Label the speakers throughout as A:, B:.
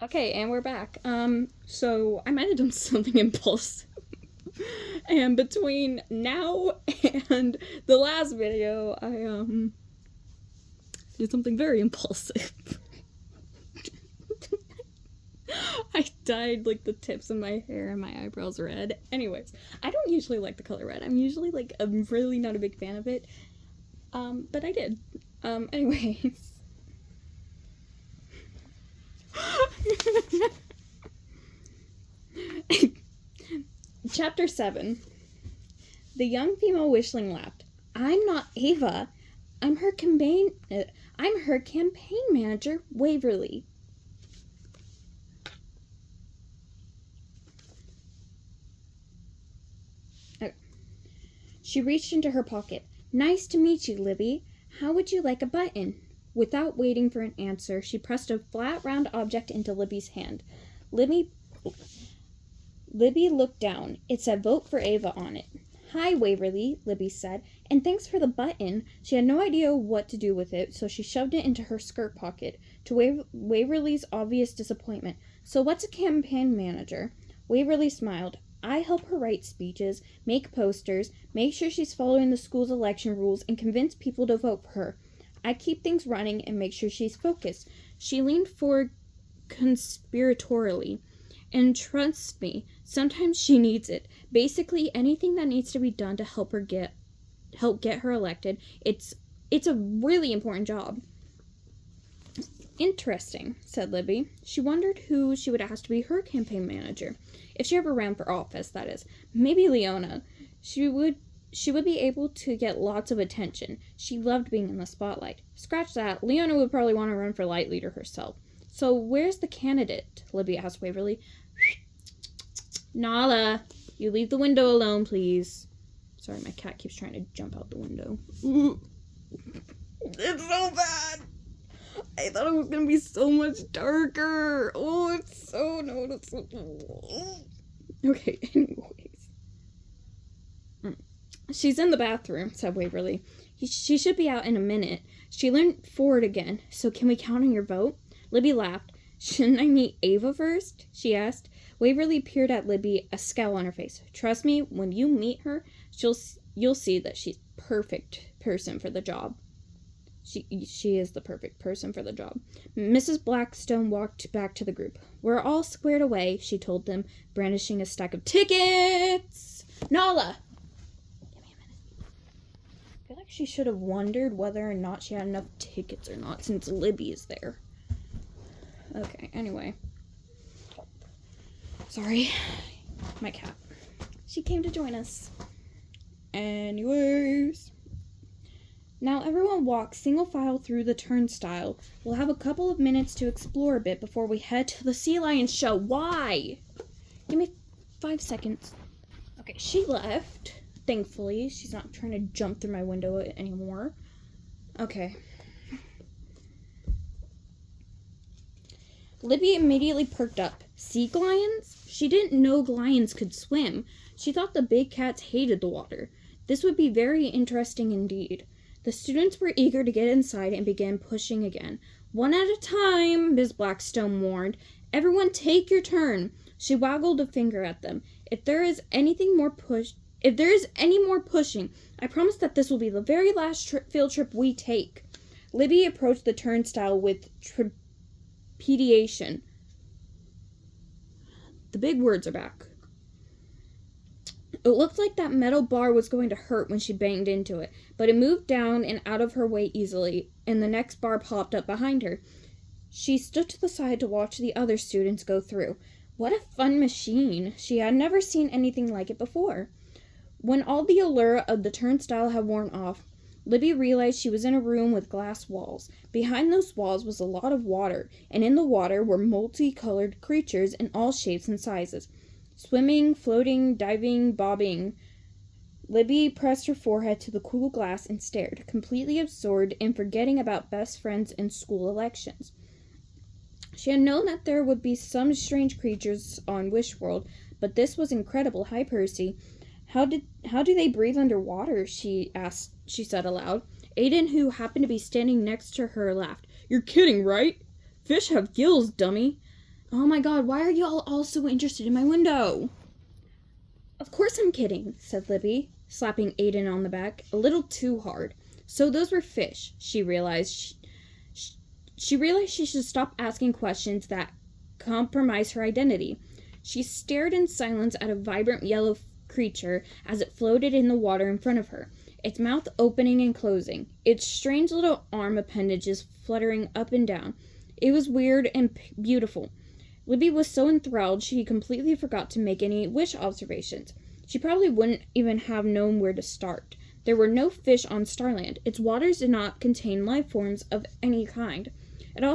A: Okay, and we're back. So I might have done something impulsive. And between now and the last video, I did something very impulsive. I dyed like the tips of my hair and my eyebrows red. Anyways, I don't usually like the color red. I'm really not a big fan of it. But I did. Anyways. Chapter 7. The young female wishling laughed. I'm not Ava. I'm her campaign manager, Waverly. Okay. She reached into her pocket. Nice to meet you, Libby. How would you like a button? Without waiting for an answer, she pressed a flat, round object into Libby's hand. Libby looked down. It said, "Vote for Ava" on it. "Hi, Waverly," Libby said, "and thanks for the button." She had no idea what to do with it, so she shoved it into her skirt pocket, to Waverly's obvious disappointment. "So what's a campaign manager?" Waverly smiled. "I help her write speeches, make posters, make sure she's following the school's election rules, and convince people to vote for her. I keep things running and make sure she's focused." She leaned forward conspiratorially. "And trust me, sometimes she needs it. Basically, anything that needs to be done to help get her elected. It's a really important job." "Interesting," said Libby. She wondered who she would ask to be her campaign manager. If she ever ran for office, that is. Maybe Leona. She would be able to get lots of attention. She loved being in the spotlight. Scratch that. Leona would probably want to run for light leader herself. "So where's the candidate?" Libby asked Waverly. "Nala, you leave the window alone, please." Sorry, my cat keeps trying to jump out the window. It's so bad. I thought it was going to be so much darker. Oh, it's so noticeable. Okay, anyways. "She's in the bathroom," said Waverly. She should be out in a minute." She leaned forward again. "So can we count on your vote?" Libby laughed. "Shouldn't I meet Ava first?" she asked. Waverly peered at Libby, a scowl on her face. "Trust me, when you meet her, you'll see that she's perfect person for the job." She is the perfect person for the job. Mrs. Blackstone walked back to the group. "We're all squared away," she told them, brandishing a stack of tickets. "Nala!" Give me a minute. I feel like she should have wondered whether or not she had enough tickets or not, since Libby is there. Okay, anyway. Sorry. My cat. She came to join us. Anyways. Now everyone walk single file through the turnstile. We'll have a couple of minutes to explore a bit before we head to the Sea Lion show. Why? Give me 5 seconds. Okay, she left. Thankfully, she's not trying to jump through my window anymore. Okay. Libby immediately perked up. Sea lions? She didn't know lions could swim. She thought the big cats hated the water. This would be very interesting indeed. The students were eager to get inside and began pushing again. "One at a time," Ms. Blackstone warned. "Everyone take your turn." She waggled a finger at them. If there is any more pushing, I promise that this will be the very last field trip we take." Libby approached the turnstile with trepidation. The big words are back. It looked like that metal bar was going to hurt when she banged into it, but it moved down and out of her way easily, and the next bar popped up behind her. She stood to the side to watch the other students go through. What a fun machine! She had never seen anything like it before. When all the allure of the turnstile had worn off, Libby realized she was in a room with glass walls. Behind those walls was a lot of water, and in the water were multicolored creatures in all shapes and sizes. Swimming, floating, diving, bobbing. Libby pressed her forehead to the cool glass and stared, completely absorbed and forgetting about best friends and school elections. She had known that there would be some strange creatures on Wishworld, but this was incredible. "Hi, Percy. How do they breathe underwater?" she said aloud. Aiden, who happened to be standing next to her, laughed. "You're kidding, right? Fish have gills, dummy." Oh my god, why are you all so interested in my window? Of course I'm kidding, said Libby, slapping Aiden on the back a little too hard. So those were fish, she realized. She realized she should stop asking questions that compromise her identity. She stared in silence at a vibrant yellow creature as it floated in the water in front of her, its mouth opening and closing, its strange little arm appendages fluttering up and down. It was weird and beautiful. Libby was so enthralled she completely forgot to make any wish observations. She probably wouldn't even have known where to start. There were no fish on Starland. Its waters did not contain life forms of any kind. It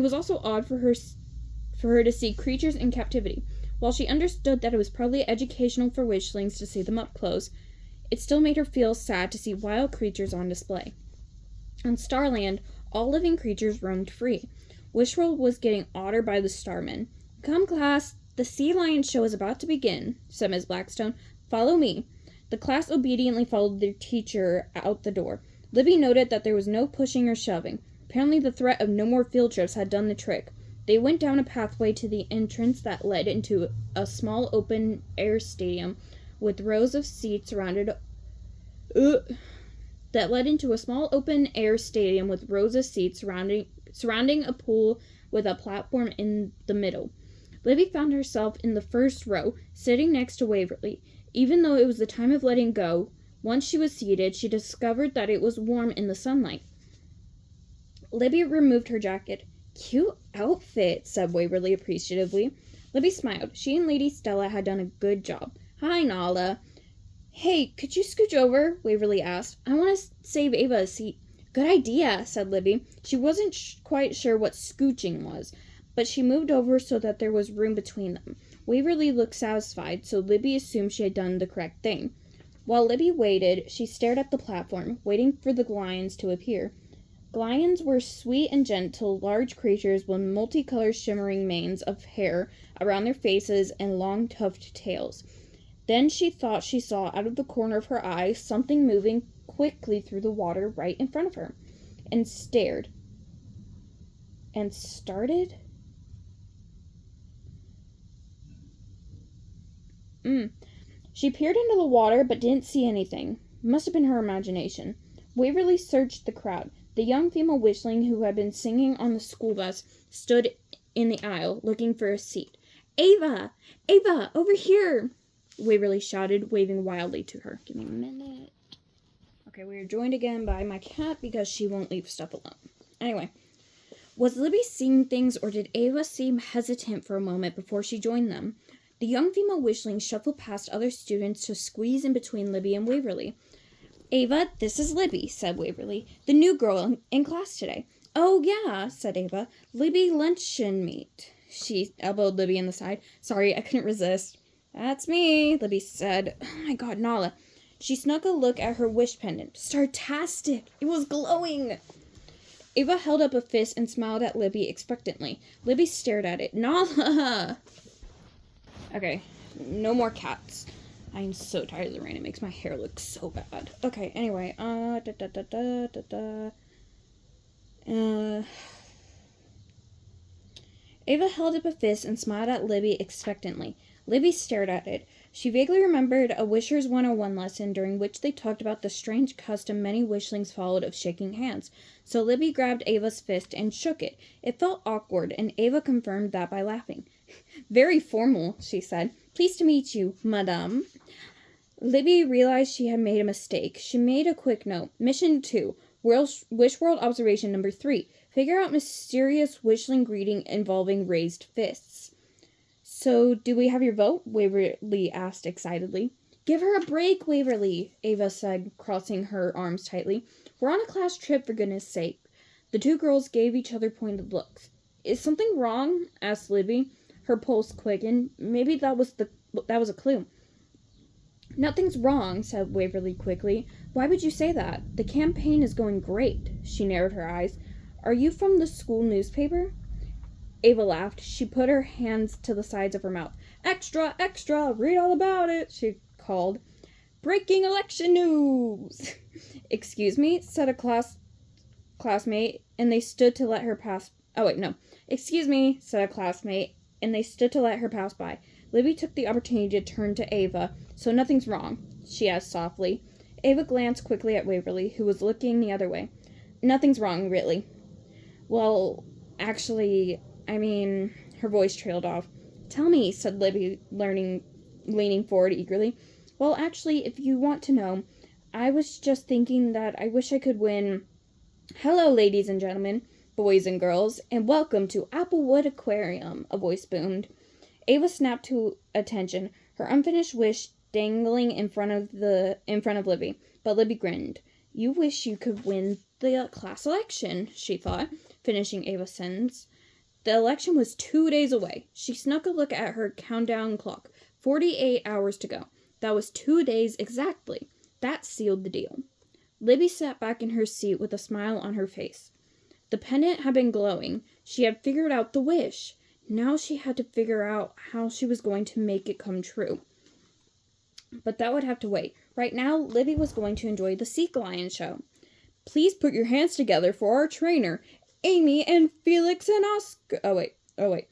A: was also odd for her to see creatures in captivity. While she understood that it was probably educational for witchlings to see them up close, it still made her feel sad to see wild creatures on display. On Starland, all living creatures roamed free. Wishworld was getting odder by the starmen. Come, class, the sea lion show is about to begin, said Miss Blackstone. Follow me. The class obediently followed their teacher out the door. Libby noted that there was no pushing or shoving. Apparently the threat of no more field trips had done the trick. They went down a pathway to the entrance that led into a small open-air stadium with rows of seats surrounding a pool with a platform in the middle. Libby found herself in the first row, sitting next to Waverly. Even though it was the time of letting go, once she was seated, she discovered that it was warm in the sunlight. Libby removed her jacket. Cute outfit, said Waverly appreciatively. Libby smiled. She and Lady Stella had done a good job. Hi, Nala. Hey, could you scooch over? Waverly asked. I want to save Ava a seat. Good idea, said Libby. She wasn't quite sure what scooching was, but she moved over so that there was room between them. Waverly looked satisfied, so Libby assumed she had done the correct thing. While Libby waited, she stared at the platform, waiting for the lions to appear. Lions were sweet and gentle, large creatures with multicolored shimmering manes of hair around their faces and long tufted tails. Then she thought she saw out of the corner of her eye something moving quickly through the water right in front of her, and stared. And started? She peered into the water but didn't see anything. Must have been her imagination. Waverly searched the crowd. The young female wishling who had been singing on the school bus stood in the aisle, looking for a seat. Ava! Ava! Over here! Waverly shouted, waving wildly to her. Give me a minute. Okay, we are joined again by my cat because she won't leave stuff alone. Anyway, was Libby seeing things, or did Ava seem hesitant for a moment before she joined them? The young female wishling shuffled past other students to squeeze in between Libby and Waverly. Ava, this is Libby, said Waverly, the new girl in class today. Oh, yeah, said Ava. Libby luncheon meat. She elbowed Libby in the side. Sorry, I couldn't resist. That's me, Libby said. Oh my god, Nala. She snuck a look at her wish pendant. Startastic! It was glowing! Ava held up a fist and smiled at Libby expectantly. Libby stared at it. Nala! Okay, no more cats. I'm so tired of the rain. It makes my hair look so bad. Okay, anyway. Ava held up a fist and smiled at Libby expectantly. Libby stared at it. She vaguely remembered a Wishers 101 lesson during which they talked about the strange custom many wishlings followed of shaking hands. So Libby grabbed Ava's fist and shook it. It felt awkward, and Ava confirmed that by laughing. Very formal, she said. Pleased to meet you, madame. Libby realized she had made a mistake. She made a quick note. Mission 2. Wish World Observation Number 3. Figure out mysterious wishling greeting involving raised fists. So, do we have your vote? Waverly asked excitedly. Give her a break, Waverly, Ava said, crossing her arms tightly. We're on a class trip, for goodness sake. The two girls gave each other pointed looks. Is something wrong? Asked Libby. Her pulse quickened. Maybe that was a clue. Nothing's wrong, said Waverly quickly. Why would you say that? The campaign is going great. She narrowed her eyes. Are you from the school newspaper? Ava laughed. She put her hands to the sides of her mouth. Extra, extra, read all about it, she called. Breaking election news! Excuse me, said a classmate, and they stood to let her pass Oh, wait, no. Excuse me, said a classmate, and they stood to let her pass by. Libby took the opportunity to turn to Ava. So nothing's wrong? She asked softly. Ava glanced quickly at Waverly, who was looking the other way. Nothing's wrong, really. Well, actually, her voice trailed off. Tell me, said Libby, leaning forward eagerly. Well, actually, if you want to know, I was just thinking that I wish I could win. Hello, ladies and gentlemen, boys and girls, and welcome to Applewood Aquarium, a voice boomed. Ava snapped to attention, her unfinished wish dangling in front of Libby, but Libby grinned. You wish you could win the class election, she thought, finishing Ava's sentence. The election was 2 days away. She snuck a look at her countdown clock. 48 hours to go. That was 2 days exactly. That sealed the deal. Libby sat back in her seat with a smile on her face. The pendant had been glowing. She had figured out the wish. Now she had to figure out how she was going to make it come true. But that would have to wait. Right now, Libby was going to enjoy the Sea Lion show. Please put your hands together for our trainer, Amy and Felix and Oscar. Oh wait.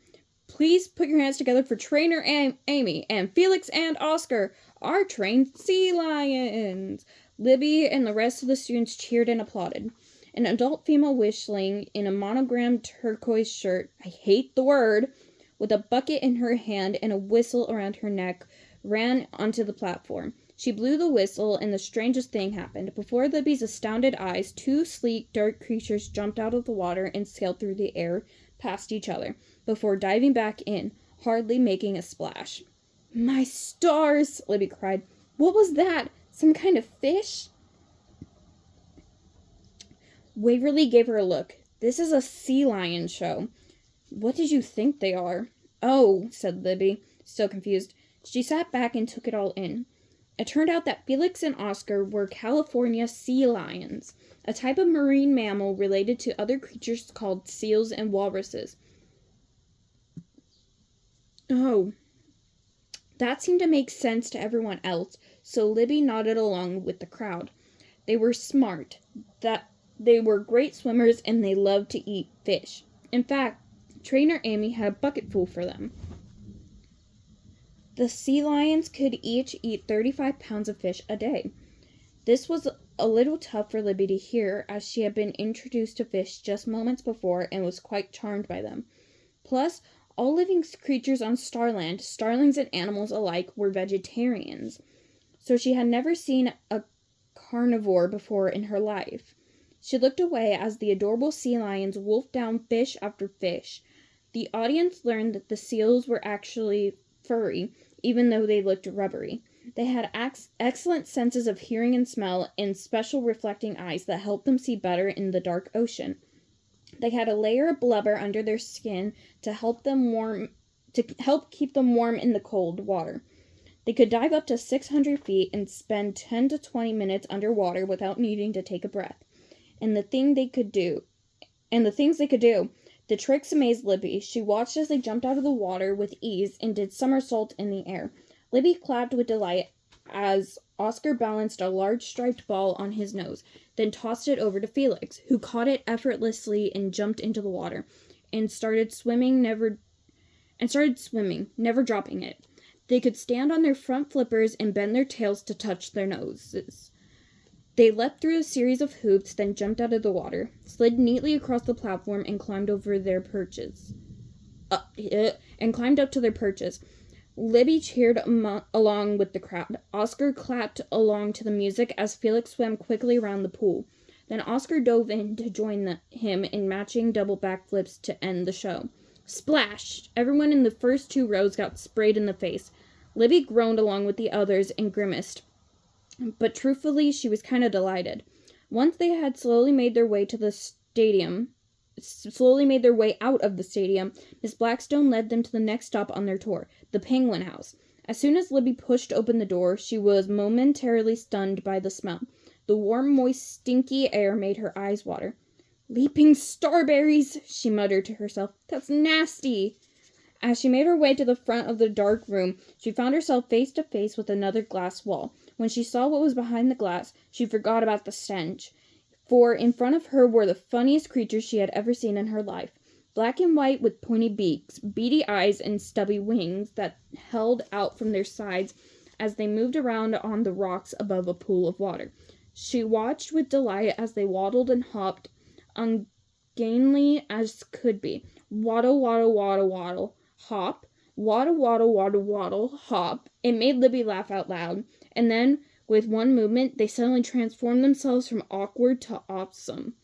A: Please put your hands together for trainer Amy and Felix and Oscar, our trained sea lions. Libby and the rest of the students cheered and applauded. An adult female wishling in a monogrammed turquoise shirt, I hate the word, with a bucket in her hand and a whistle around her neck, ran onto the platform. She blew the whistle, and the strangest thing happened. Before Libby's astounded eyes, 2 sleek, dark creatures jumped out of the water and sailed through the air past each other, before diving back in, hardly making a splash. My stars! Libby cried. What was that? Some kind of fish? Waverly gave her a look. This is a sea lion show. What did you think they are? Oh, said Libby, still confused. She sat back and took it all in. It turned out that Felix and Oscar were California sea lions, a type of marine mammal related to other creatures called seals and walruses. Oh, that seemed to make sense to everyone else, so Libby nodded along with the crowd. They were smart, they were great swimmers, and they loved to eat fish. In fact, trainer Amy had a bucketful for them. The sea lions could each eat 35 pounds of fish a day. This was a little tough for Libby to hear, as she had been introduced to fish just moments before and was quite charmed by them. Plus, all living creatures on Starland, starlings and animals alike, were vegetarians, so she had never seen a carnivore before in her life. She looked away as the adorable sea lions wolfed down fish after fish. The audience learned that the seals were actually furry, even though they looked rubbery. They had excellent senses of hearing and smell, and special reflecting eyes that helped them see better in the dark ocean. They had a layer of blubber under their skin to help keep them warm in the cold water. They could dive up to 600 feet and spend 10 to 20 minutes underwater without needing to take a breath. And the things they could do. The tricks amazed Libby. She watched as they jumped out of the water with ease and did somersaults in the air. Libby clapped with delight as Oscar balanced a large striped ball on his nose, then tossed it over to Felix, who caught it effortlessly and jumped into the water, and started swimming, never dropping it. They could stand on their front flippers and bend their tails to touch their noses. They leapt through a series of hoops, then jumped out of the water, slid neatly across the platform, and climbed up to their perches. Libby cheered along with the crowd. Oscar clapped along to the music as Felix swam quickly around the pool. Then Oscar dove in to join him in matching double backflips to end the show. Splash! Everyone in the first 2 rows got sprayed in the face. Libby groaned along with the others and grimaced. But truthfully, she was kind of delighted. Once they had slowly made their way out of the stadium, Miss Blackstone led them to the next stop on their tour, the Penguin House. As soon as Libby pushed open the door, she was momentarily stunned by the smell. The warm, moist, stinky air made her eyes water. Leaping starberries, she muttered to herself. That's nasty. As she made her way to the front of the dark room, she found herself face to face with another glass wall. When she saw what was behind the glass, she forgot about the stench, for in front of her were the funniest creatures she had ever seen in her life. black and white with pointy beaks, beady eyes, and stubby wings that held out from their sides as they moved around on the rocks above a pool of water. She watched with delight as they waddled and hopped, ungainly as could be. Waddle, waddle, waddle, waddle, hop. Waddle, waddle, waddle, waddle, hop. It made Libby laugh out loud. And then, with one movement, they suddenly transformed themselves from awkward to awesome.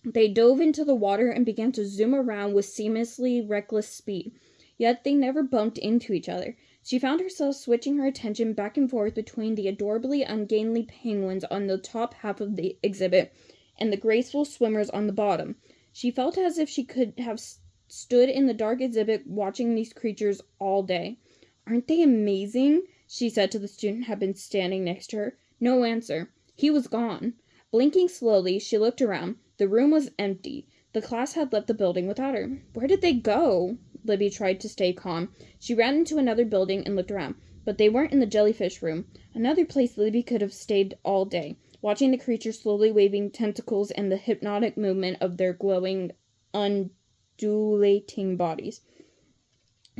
A: They dove into the water and began to zoom around with seamlessly reckless speed. Yet they never bumped into each other. She found herself switching her attention back and forth between the adorably ungainly penguins on the top half of the exhibit and the graceful swimmers on the bottom. She felt as if she could have stood in the dark exhibit watching these creatures all day. "Aren't they amazing?" she said to the student who had been standing next to her. No answer. He was gone. Blinking slowly, she looked around. The room was empty. The class had left the building without her. Where did they go? Libby tried to stay calm. She ran into another building and looked around. But they weren't in the jellyfish room. Another place Libby could have stayed all day, watching the creatures slowly waving tentacles and the hypnotic movement of their glowing, undulating bodies.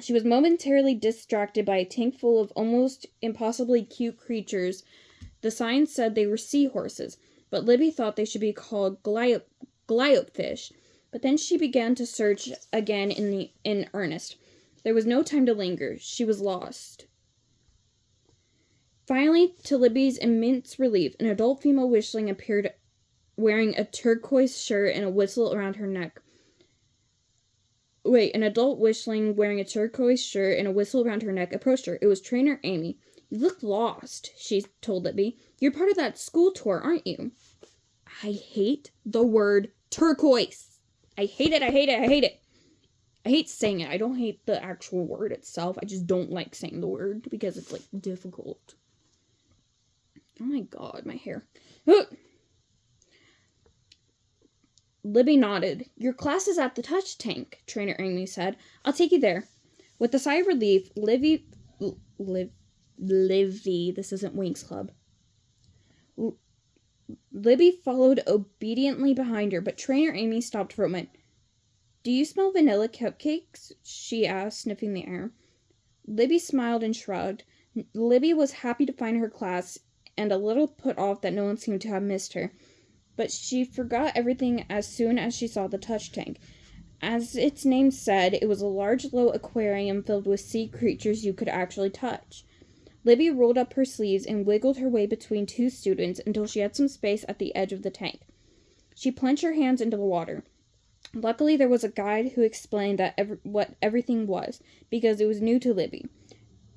A: She was momentarily distracted by a tank full of almost impossibly cute creatures. The sign said they were seahorses, but Libby thought they should be called glyopfish. But then she began to search again in earnest. There was no time to linger. She was lost. Finally, to Libby's immense relief, an adult female wishling appeared wearing a turquoise shirt and a whistle around her neck. An adult wishling wearing a turquoise shirt and a whistle around her neck approached her. It was Trainer Amy. "You look lost," she told Libby. "You're part of that school tour, aren't you?" "I hate the word turquoise. I hate it, I hate it, I hate it. I hate saying it. I don't hate the actual word itself. I just don't like saying the word because it's, difficult." Oh my god, my hair. Libby nodded. "Your class is at the touch tank," Trainer Amy said. "I'll take you there." With a sigh of relief, Livy, this isn't Winx Club. Libby followed obediently behind her, but Trainer Amy stopped for a moment. "Do you smell vanilla cupcakes?" she asked, sniffing the air. Libby smiled and shrugged. Libby was happy to find her class and a little put off that no one seemed to have missed her. But she forgot everything as soon as she saw the touch tank. As its name said, it was a large, low aquarium filled with sea creatures you could actually touch. Libby rolled up her sleeves and wiggled her way between two students until she had some space at the edge of the tank. She plunged her hands into the water. Luckily, there was a guide who explained what everything was, because it was new to Libby.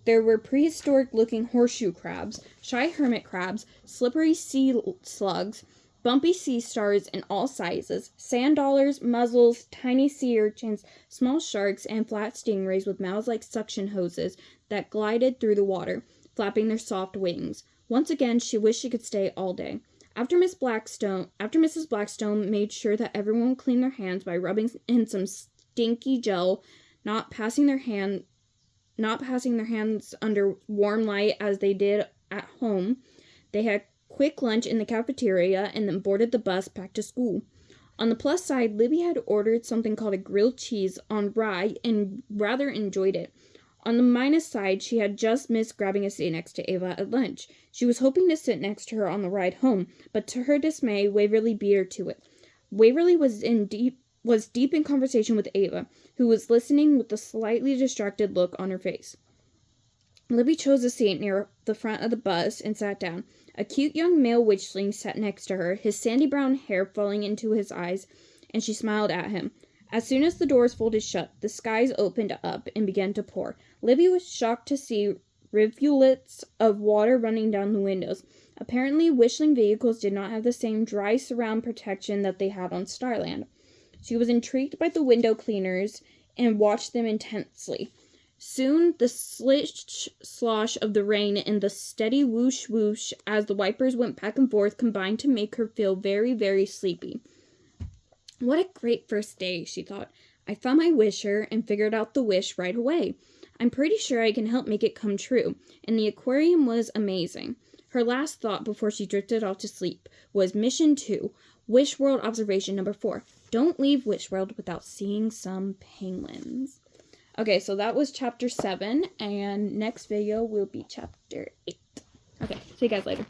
A: There were prehistoric-looking horseshoe crabs, shy hermit crabs, slippery sea slugs, bumpy sea stars in all sizes, sand dollars, mussels, tiny sea urchins, small sharks, and flat stingrays with mouths like suction hoses that glided through the water, flapping their soft wings. Once again, she wished she could stay all day. After Mrs. Blackstone made sure that everyone cleaned their hands by rubbing in some stinky gel, not passing their hands under warm light as they did at home, they had quick lunch in the cafeteria and then boarded the bus back to school. On the plus side, Libby had ordered something called a grilled cheese on rye and rather enjoyed it. On the minus side, she had just missed grabbing a seat next to Ava at lunch. She was hoping to sit next to her on the ride home, but to her dismay, Waverly beat her to it. Waverly was deep in conversation with Ava, who was listening with a slightly distracted look on her face. Libby chose a seat near the front of the bus and sat down. A cute young male witchling sat next to her, his sandy brown hair falling into his eyes, and she smiled at him. As soon as the doors folded shut, the skies opened up and began to pour. Libby was shocked to see rivulets of water running down the windows. Apparently, wishling vehicles did not have the same dry surround protection that they had on Starland. She was intrigued by the window cleaners and watched them intensely. Soon, the slish-slosh of the rain and the steady whoosh-whoosh as the wipers went back and forth combined to make her feel very, very sleepy. What a great first day, she thought. I found my wisher and figured out the wish right away. I'm pretty sure I can help make it come true, and the aquarium was amazing. Her last thought before she drifted off to sleep was Mission 2. Wish World observation number 4. Don't leave Wish World without seeing some penguins. Okay, so that was chapter 7, and next video will be chapter 8. Okay, see you guys later.